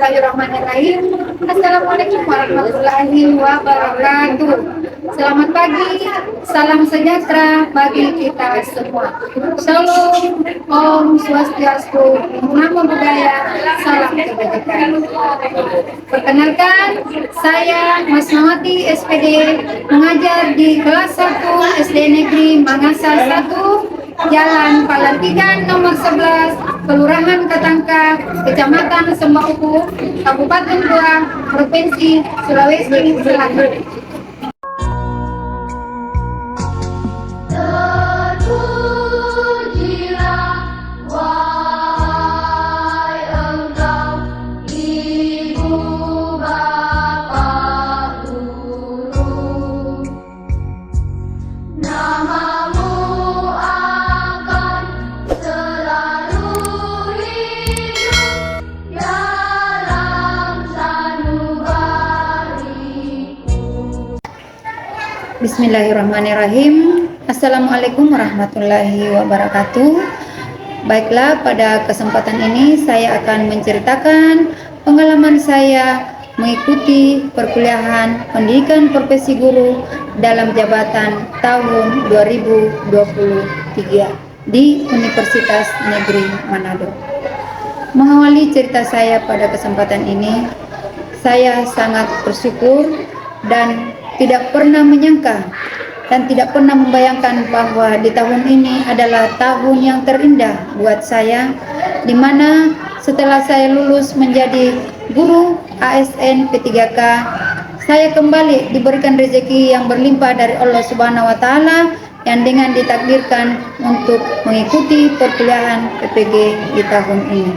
Bismillahirrahmanirrahim. Assalamualaikum warahmatullahi wabarakatuh. Selamat pagi, salam sejahtera bagi kita semua. Shalom, Om Swastiastu, Namo Buddhaya, salam kebajikan. Perkenalkan, saya Mas Mawati SPD, mengajar di kelas 1 SD Negeri Mangasa 1, Jalan Palantikan nomor 11, Kelurahan Katangka, Kecamatan Sembauku, Kabupaten Goa, Provinsi Sulawesi Selatan. Bismillahirrahmanirrahim. Assalamualaikum warahmatullahi wabarakatuh. Baiklah, pada kesempatan ini saya akan menceritakan pengalaman saya mengikuti perkuliahan pendidikan profesi guru dalam jabatan tahun 2023 di Universitas Negeri Manado. Mengawali cerita saya pada kesempatan ini, saya sangat bersyukur dan tidak pernah menyangka dan tidak pernah membayangkan bahwa di tahun ini adalah tahun yang terindah buat saya, di mana setelah saya lulus menjadi guru ASN P3K, saya kembali diberikan rezeki yang berlimpah dari Allah Subhanahu wa Ta'ala, yang dengan ditakdirkan untuk mengikuti perkuliahan PPG di tahun ini.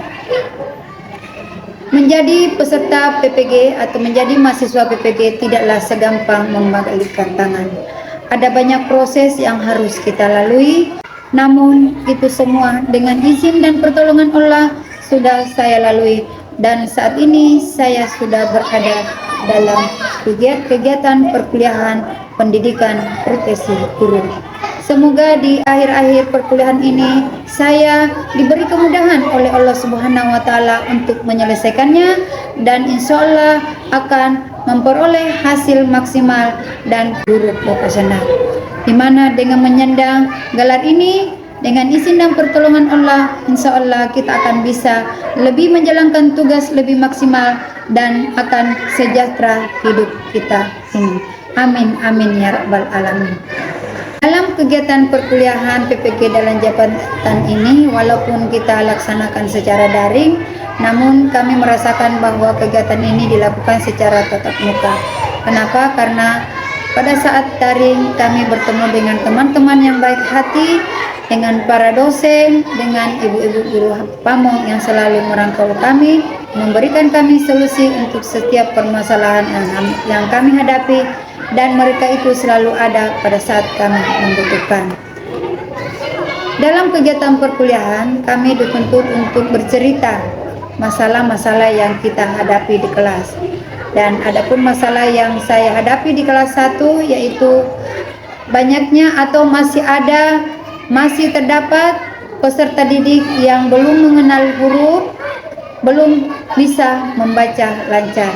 Menjadi peserta PPG atau menjadi mahasiswa PPG tidaklah segampang membalikan tangan. Ada banyak proses yang harus kita lalui, namun itu semua dengan izin dan pertolongan Allah sudah saya lalui, dan saat ini saya sudah berada dalam kegiatan perkuliahan pendidikan profesi guru. Semoga di akhir-akhir perkuliahan ini saya diberi kemudahan oleh Allah Subhanahu wa Ta'ala untuk menyelesaikannya, dan insya Allah akan memperoleh hasil maksimal dan guru profesional, di mana dengan menyandang gelar ini, dengan izin dan pertolongan Allah, insya Allah kita akan bisa lebih menjalankan tugas lebih maksimal dan akan sejahtera hidup kita ini. Amin, amin ya rabbal alamin. Dalam kegiatan perkuliahan PPG dalam jabatan ini, walaupun kita laksanakan secara daring, namun kami merasakan bahwa kegiatan ini dilakukan secara tatap muka. Kenapa? Karena pada saat daring kami bertemu dengan teman-teman yang baik hati, dengan para dosen, dengan ibu-ibu guru pamong yang selalu merangkul kami, memberikan kami solusi untuk setiap permasalahan yang kami hadapi, dan mereka itu selalu ada pada saat kami membutuhkan. Dalam kegiatan perkuliahan, kami dituntut untuk bercerita masalah-masalah yang kita hadapi di kelas. Dan adapun masalah yang saya hadapi di kelas 1, yaitu banyaknya atau masih terdapat peserta didik yang belum mengenal huruf, belum bisa membaca lancar.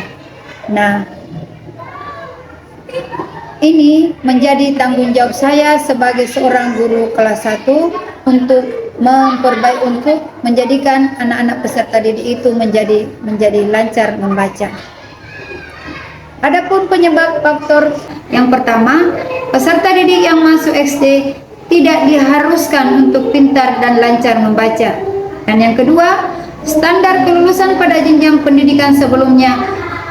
Nah, ini menjadi tanggung jawab saya sebagai seorang guru kelas 1 untuk untuk menjadikan anak-anak peserta didik itu menjadi lancar membaca. Adapun penyebab faktor yang pertama, peserta didik yang masuk SD tidak diharuskan untuk pintar dan lancar membaca. Dan yang kedua, standar kelulusan pada jenjang pendidikan sebelumnya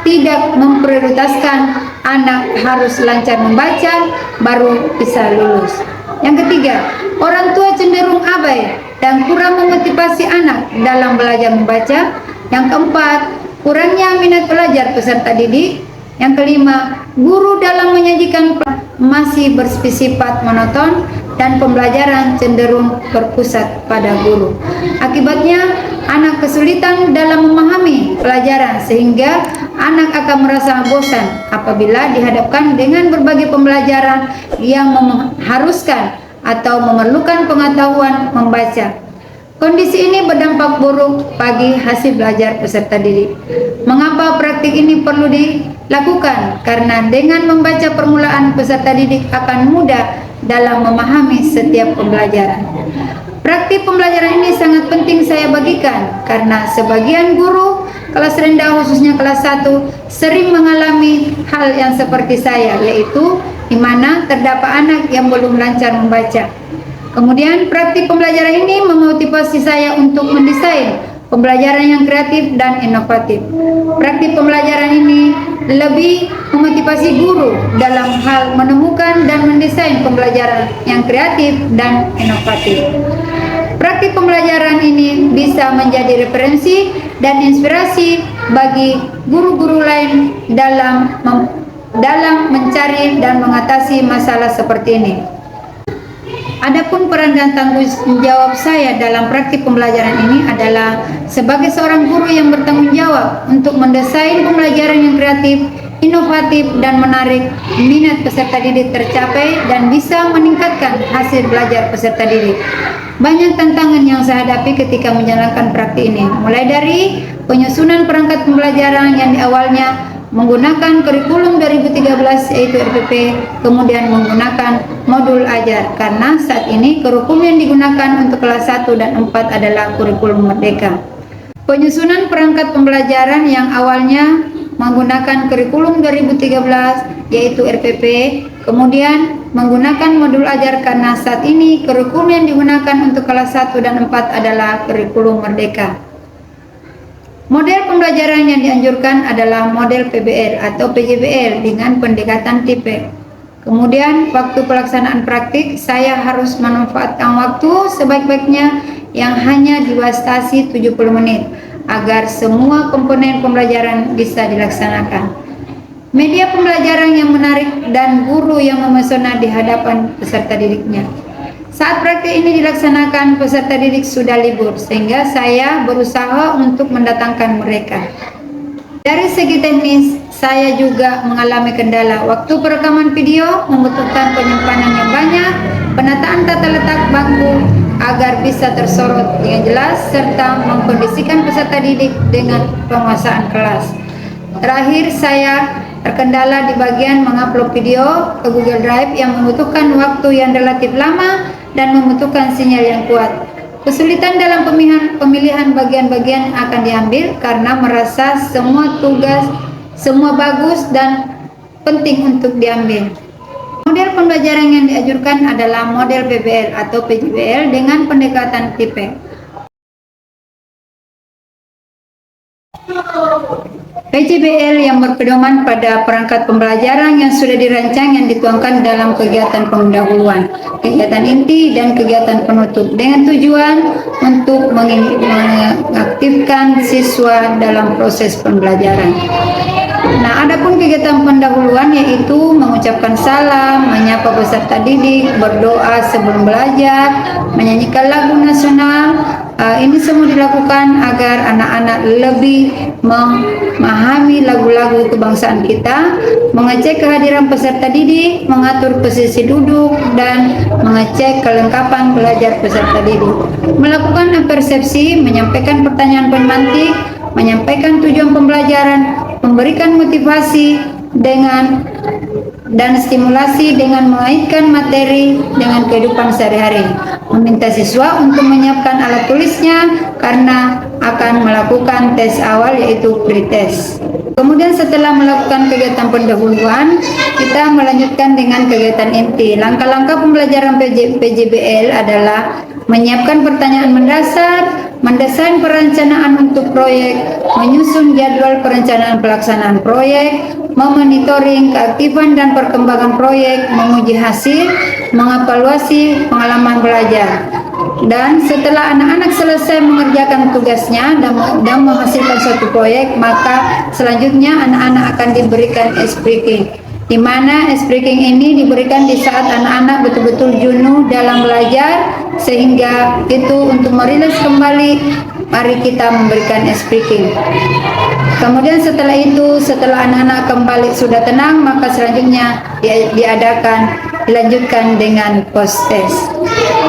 tidak memprioritaskan anak harus lancar membaca baru bisa lulus. Yang ketiga, orang tua cenderung abai dan kurang memotivasi anak dalam belajar membaca. Yang keempat, kurangnya minat belajar peserta didik. Yang kelima, guru dalam menyajikan masih bersifat monoton dan pembelajaran cenderung berpusat pada guru. Akibatnya, anak kesulitan dalam memahami pelajaran sehingga anak akan merasa bosan apabila dihadapkan dengan berbagai pembelajaran yang mengharuskan atau memerlukan pengetahuan membaca. Kondisi ini berdampak buruk bagi hasil belajar peserta didik. Mengapa praktik ini perlu dilakukan? Karena dengan membaca permulaan, peserta didik akan mudah dalam memahami setiap pembelajaran. Praktik pembelajaran ini sangat penting saya bagikan karena sebagian guru kelas rendah khususnya kelas 1 sering mengalami hal yang seperti saya, yaitu di mana terdapat anak yang belum lancar membaca. Kemudian praktik pembelajaran ini memotivasi saya untuk mendesain pembelajaran yang kreatif dan inovatif. Praktik pembelajaran ini lebih memotivasi guru dalam hal menemukan dan mendesain pembelajaran yang kreatif dan inovatif. Praktik pembelajaran ini bisa menjadi referensi dan inspirasi bagi guru-guru lain dalam mencari dan mengatasi masalah seperti ini. Adapun peran dan tanggung jawab saya dalam praktik pembelajaran ini adalah sebagai seorang guru yang bertanggung jawab untuk mendesain pembelajaran yang kreatif, inovatif, dan menarik minat peserta didik tercapai dan bisa meningkatkan hasil belajar peserta didik. Banyak tantangan yang saya hadapi ketika menjalankan praktik ini, mulai dari penyusunan perangkat pembelajaran yang di awalnya menggunakan kurikulum 2013 yaitu RPP, kemudian menggunakan modul ajar karena saat ini kurikulum yang digunakan untuk kelas 1 dan 4 adalah kurikulum merdeka. Penyusunan perangkat pembelajaran yang awalnya menggunakan kurikulum 2013 yaitu RPP, kemudian menggunakan modul ajar karena saat ini kurikulum yang digunakan untuk kelas 1 dan 4 adalah kurikulum merdeka. Model pembelajaran yang dianjurkan adalah model PBL atau PJBL dengan pendekatan tipe. Kemudian waktu pelaksanaan praktik saya harus memanfaatkan waktu sebaik-baiknya yang hanya dibatasi 70 menit agar semua komponen pembelajaran bisa dilaksanakan. Media pembelajaran yang menarik dan guru yang memesona di hadapan peserta didiknya. Saat praktik ini dilaksanakan, peserta didik sudah libur, sehingga saya berusaha untuk mendatangkan mereka. Dari segi teknis, saya juga mengalami kendala. Waktu perekaman video membutuhkan penyimpanan yang banyak, penataan tata letak bangku agar bisa tersorot dengan jelas, serta mengkondisikan peserta didik dengan penguasaan kelas. Terakhir, saya terkendala di bagian mengupload video ke Google Drive yang membutuhkan waktu yang relatif lama dan membutuhkan sinyal yang kuat. Kesulitan dalam pemilihan bagian-bagian akan diambil karena merasa semua tugas semua bagus dan penting untuk diambil. Model pembelajaran yang dianjurkan adalah model PBL atau PJBL dengan pendekatan tipe. PJBL yang berpedoman pada perangkat pembelajaran yang sudah dirancang yang dituangkan dalam kegiatan pendahuluan, kegiatan inti, dan kegiatan penutup dengan tujuan untuk mengaktifkan siswa dalam proses pembelajaran. Nah, adapun kegiatan pendahuluan yaitu mengucapkan salam, menyapa peserta didik, berdoa sebelum belajar, menyanyikan lagu nasional. Ini semua dilakukan agar anak-anak lebih memahami lagu-lagu kebangsaan kita, mengecek kehadiran peserta didik, mengatur posisi duduk, dan mengecek kelengkapan belajar peserta didik. Melakukan persepsi, menyampaikan pertanyaan pemantik, menyampaikan tujuan pembelajaran, memberikan motivasi dan stimulasi dengan mengaitkan materi dengan kehidupan sehari-hari. Meminta siswa untuk menyiapkan alat tulisnya karena akan melakukan tes awal yaitu pretest. Kemudian setelah melakukan kegiatan pendahuluan, kita melanjutkan dengan kegiatan inti. Langkah-langkah pembelajaran PJBL adalah menyiapkan pertanyaan mendasar, mendesain perencanaan untuk proyek, menyusun jadwal perencanaan pelaksanaan proyek, memonitoring keaktifan dan perkembangan proyek, menguji hasil, mengevaluasi pengalaman belajar. Dan setelah anak-anak selesai mengerjakan tugasnya dan menghasilkan suatu proyek, maka selanjutnya anak-anak akan diberikan ice breaking, di mana ice breaking ini diberikan di saat anak-anak betul-betul jenuh dalam belajar, sehingga itu untuk merilis kembali, mari kita memberikan ice breaking. Kemudian setelah itu, setelah anak-anak kembali sudah tenang, maka selanjutnya dilanjutkan dengan post test.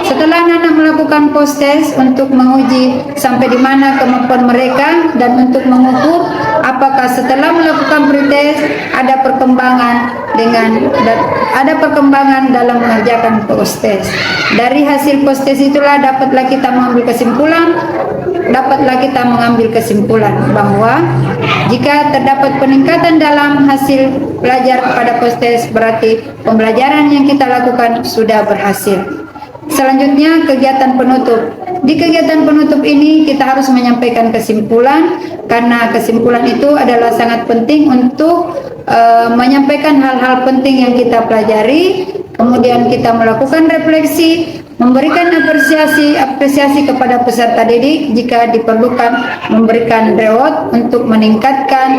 Setelah anak-anak melakukan melakukan post-test untuk menguji sampai di mana kemampuan mereka dan untuk mengukur apakah setelah melakukan pretest ada perkembangan dalam mengerjakan post-test. Dari hasil post-test itulah dapatlah kita mengambil kesimpulan bahwa jika terdapat peningkatan dalam hasil belajar pada post-test, berarti pembelajaran yang kita lakukan sudah berhasil. Selanjutnya, kegiatan penutup. Di kegiatan penutup ini kita harus menyampaikan kesimpulan, karena kesimpulan itu adalah sangat penting untuk menyampaikan hal-hal penting yang kita pelajari. Kemudian kita melakukan refleksi, memberikan apresiasi kepada peserta didik jika diperlukan, memberikan reward untuk meningkatkan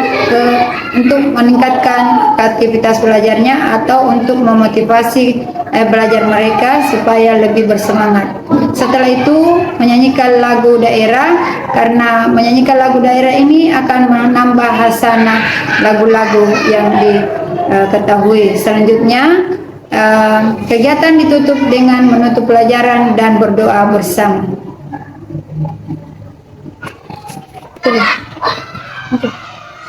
aktivitas belajarnya atau untuk memotivasi belajar mereka supaya lebih bersemangat. Setelah itu menyanyikan lagu daerah, karena menyanyikan lagu daerah ini akan menambah hasanah lagu-lagu yang diketahui. Selanjutnya kegiatan ditutup dengan menutup pelajaran dan berdoa bersama.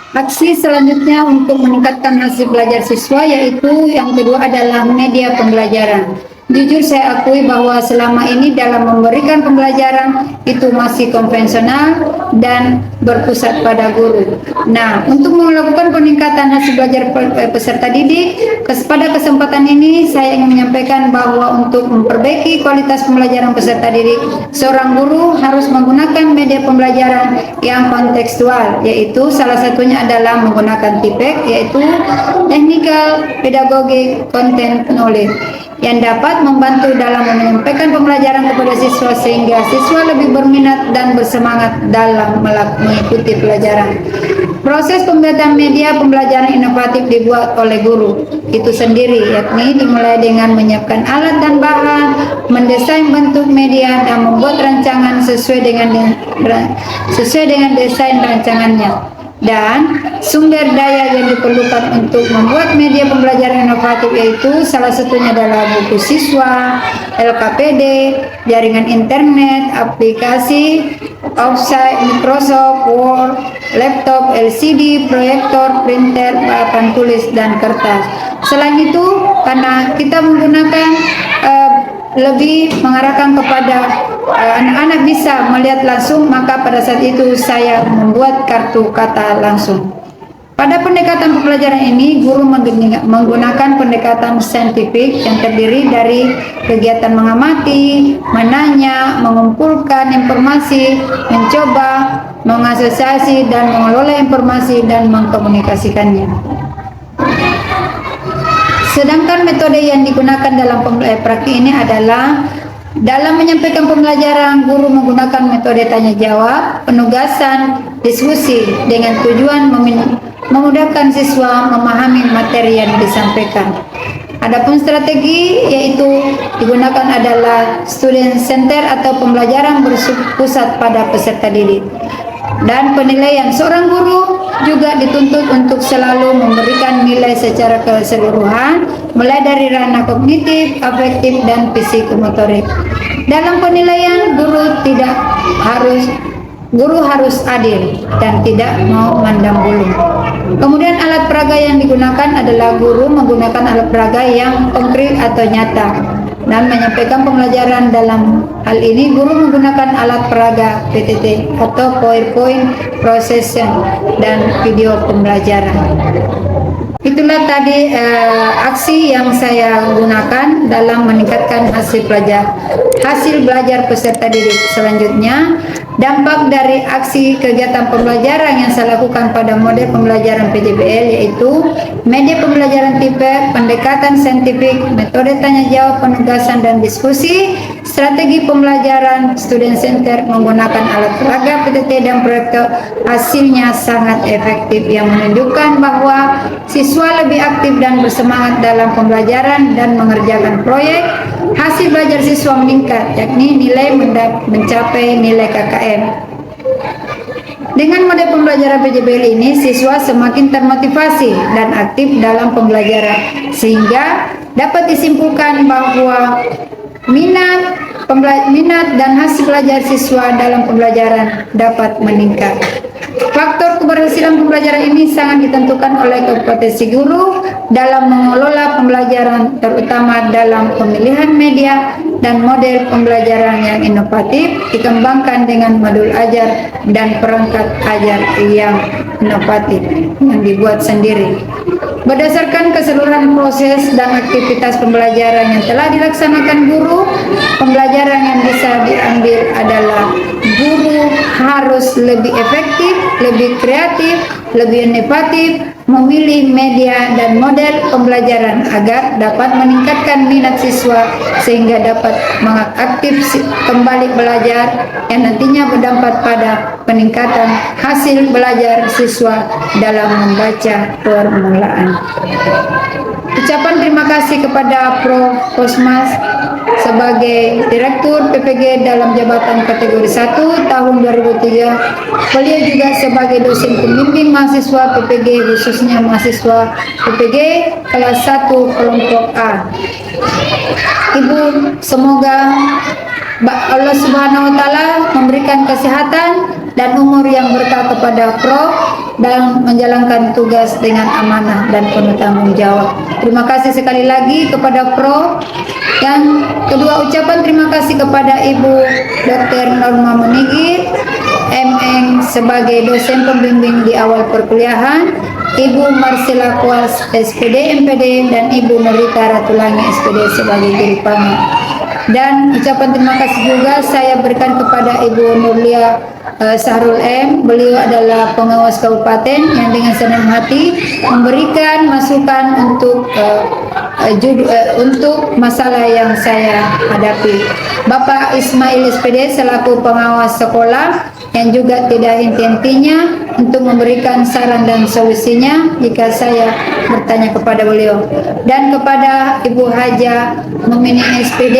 Aksi selanjutnya untuk meningkatkan hasil belajar siswa, yaitu yang kedua adalah media pembelajaran. Jujur saya akui bahwa selama ini dalam memberikan pembelajaran itu masih konvensional dan berpusat pada guru. Nah, untuk melakukan peningkatan hasil belajar peserta didik, pada kesempatan ini saya ingin menyampaikan bahwa untuk memperbaiki kualitas pembelajaran peserta didik, seorang guru harus menggunakan media pembelajaran yang kontekstual, yaitu salah satunya adalah menggunakan TPEK, yaitu Technical Pedagogic Content Knowledge, yang dapat membantu dalam menyampaikan pembelajaran kepada siswa sehingga siswa lebih berminat dan bersemangat dalam mengikuti pelajaran. Proses pembuatan media pembelajaran inovatif dibuat oleh guru itu sendiri, yakni dimulai dengan menyiapkan alat dan bahan, mendesain bentuk media dan membuat rancangan sesuai dengan desain rancangannya. Dan sumber daya yang diperlukan untuk membuat media pembelajaran inovatif yaitu salah satunya adalah buku siswa, LKPD, jaringan internet, aplikasi, offsite, Microsoft Word, laptop, LCD, proyektor, printer, papan tulis, dan kertas. Selain itu, karena kita menggunakan lebih mengarahkan kepada anak-anak bisa melihat langsung, maka pada saat itu saya membuat kartu kata langsung. Pada pendekatan pembelajaran ini, guru menggunakan pendekatan saintifik yang terdiri dari kegiatan mengamati, menanya, mengumpulkan informasi, mencoba, mengasosiasi, dan mengelola informasi dan mengkomunikasikannya. Sedangkan metode yang digunakan dalam praktik ini adalah dalam menyampaikan pembelajaran, guru menggunakan metode tanya jawab, penugasan, diskusi dengan tujuan memudahkan siswa memahami materi yang disampaikan. Adapun strategi yaitu digunakan adalah student center atau pembelajaran berpusat pada peserta didik. Dan penilaian, seorang guru juga dituntut untuk selalu memberikan nilai secara keseluruhan, mulai dari ranah kognitif, afektif, dan psikomotorik. Dalam penilaian, guru harus adil dan tidak mau mandang bulu. Kemudian alat peraga yang digunakan adalah guru menggunakan alat peraga yang konkret atau nyata. Dan menyampaikan pembelajaran dalam hal ini, guru menggunakan alat peraga PPT atau PowerPoint Procession dan video pembelajaran. Itulah tadi aksi yang saya gunakan dalam meningkatkan hasil belajar peserta didik. Selanjutnya, dampak dari aksi kegiatan pembelajaran yang saya lakukan pada model pembelajaran PJBL yaitu media pembelajaran tipe, pendekatan saintifik, metode tanya jawab, penugasan dan diskusi, strategi pembelajaran student center menggunakan alat peraga PTT dan proyektor. Hasilnya sangat efektif yang menunjukkan bahwa siswa lebih aktif dan bersemangat dalam pembelajaran dan mengerjakan proyek. Hasil belajar siswa meningkat, yakni nilai mencapai nilai KKM. Dengan model pembelajaran PJBL ini, siswa semakin termotivasi dan aktif dalam pembelajaran, sehingga dapat disimpulkan bahwa minat minat dan hasil belajar siswa dalam pembelajaran dapat meningkat. Faktor keberhasilan pembelajaran ini sangat ditentukan oleh kompetensi guru dalam mengelola pembelajaran, terutama dalam pemilihan media dan model pembelajaran yang inovatif, dikembangkan dengan modul ajar dan perangkat ajar yang inovatif yang dibuat sendiri. Berdasarkan keseluruhan proses dan aktivitas pembelajaran yang telah dilaksanakan guru, pembelajaran yang bisa diambil adalah guru harus lebih efektif, lebih kreatif, lebih inovatif, memilih media dan model pembelajaran agar dapat meningkatkan minat siswa sehingga dapat mengaktif kembali belajar yang nantinya berdampak pada peningkatan hasil belajar siswa dalam membaca permulaan. Ucapan terima kasih kepada Prof. Kosmas sebagai Direktur PPG dalam jabatan kategori 1 tahun 2003. Beliau juga sebagai dosen pembimbing mahasiswa PPG, khususnya mahasiswa PPG kelas 1 kelompok A. Ibu, semoga Allah Subhanahu wa taala memberikan kesehatan dan umur yang berkah kepada Prof dan menjalankan tugas dengan amanah dan penuh tanggung jawab. Terima kasih sekali lagi kepada Prof. Yang kedua, ucapan terima kasih kepada Ibu Dr. Norma Menigi MN sebagai dosen pembimbing di awal perkuliahan, Ibu Marcella Kuas SPD MPD, dan Ibu Norita Ratulangi SPD sebagai juru pamit. Dan ucapan terima kasih juga saya berikan kepada Ibu Nurlia Sahrul M. Beliau adalah pengawas kabupaten yang dengan senang hati memberikan masukan untuk masalah yang saya hadapi. Bapak Ismail SPD selaku pengawas sekolah yang juga tidak henti-hentinya untuk memberikan saran dan solusinya jika saya bertanya kepada beliau. Dan kepada Ibu Haja Memini SPD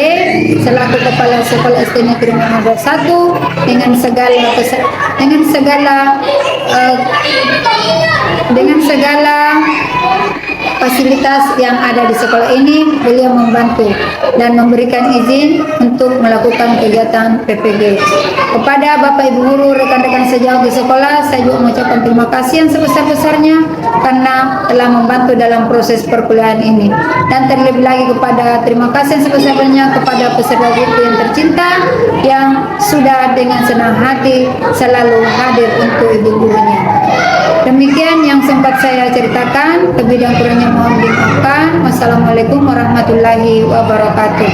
selaku kepala sekolah SD Negeri Nomor 1 dengan segala fasilitas yang ada di sekolah ini, beliau membantu dan memberikan izin untuk melakukan kegiatan PPG. Kepada Bapak Ibu guru, rekan-rekan sejauh di sekolah, saya juga mengucapkan terima kasih yang sebesar-besarnya karena telah membantu dalam proses perkuliahan ini. Dan terlebih lagi kepada terima kasih yang sebesar-besarnya kepada peserta didik yang tercinta yang sudah dengan senang hati selalu hadir untuk ibu gurunya. Demikian yang sempat saya ceritakan, lebih dan kurangnya mohon dimaafkan. Wassalamualaikum warahmatullahi wabarakatuh.